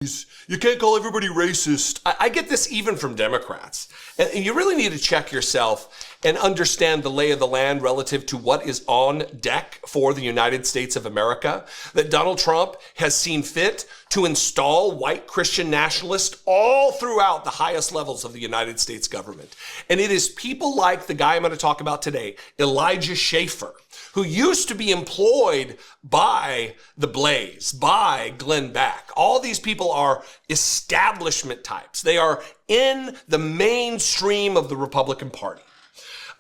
You can't call everybody racist. I get this even from Democrats. And you really need to check yourself and understand the lay of the land relative to what is on deck for the United States of America. That Donald Trump has seen fit to install white Christian nationalists all throughout the highest levels of the United States government. And it is people like the guy I'm going to talk about today, Elijah Shaffer, who used to be employed by the Blaze, by Glenn Beck. All these people are establishment types. They are in the mainstream of the Republican Party.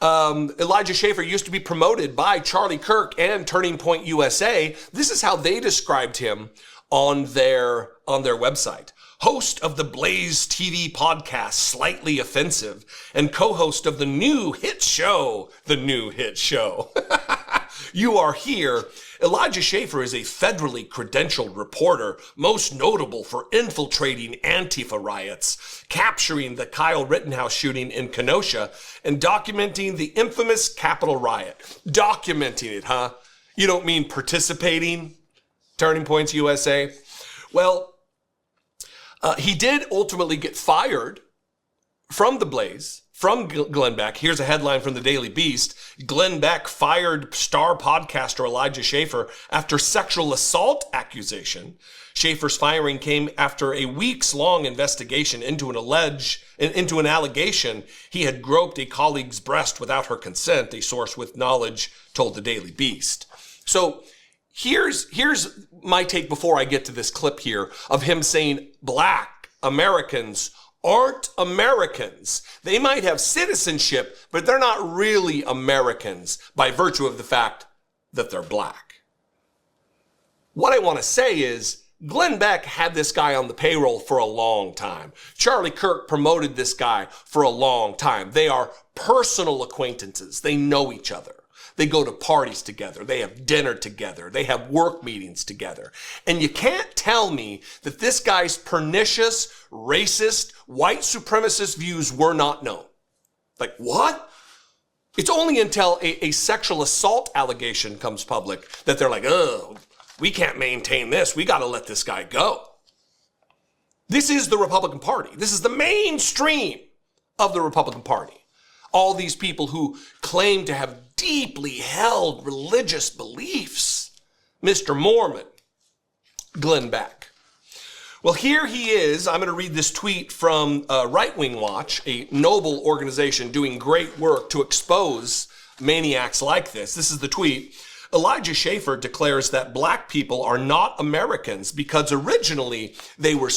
Elijah Shaffer used to be promoted by Charlie Kirk and Turning Point USA. This is how they described him on their website. Host of the Blaze TV podcast, Slightly Offensive, and co-host of the new hit show, You Are Here. Elijah Shaffer is a federally credentialed reporter, most notable for infiltrating Antifa riots, capturing the Kyle Rittenhouse shooting in Kenosha, and documenting the infamous Capitol riot. Documenting it, huh? You don't mean participating? Turning Points USA? Well, he did ultimately get fired from the Blaze, from Glenn Beck. Here's a headline from the Daily Beast. Glenn Beck fired star podcaster Elijah Shaffer after sexual assault accusation. Shaffer's firing came after a weeks-long investigation into an allegation he had groped a colleague's breast without her consent, a source with knowledge told the Daily Beast. So here's my take before I get to this clip here of him saying black Americans aren't Americans. They might have citizenship, but they're not really Americans by virtue of the fact that they're black. What I want to say is Glenn Beck had this guy on the payroll for a long time. Charlie Kirk promoted this guy for a long time. They are personal acquaintances. They know each other. They go to parties together. They have dinner together. They have work meetings together. And you can't tell me that this guy's pernicious, racist, white supremacist views were not known. Like, what? It's only until a sexual assault allegation comes public that they're like, oh, we can't maintain this. We got to let this guy go. This is the Republican Party. This is the mainstream of the Republican Party. All these people who claim to have deeply held religious beliefs. Mr. Mormon, Glenn Beck. Well, here he is. I'm going to read this tweet from Right Wing Watch, a noble organization doing great work to expose maniacs like this. This is the tweet. Elijah Shaffer declares that black people are not Americans because originally they were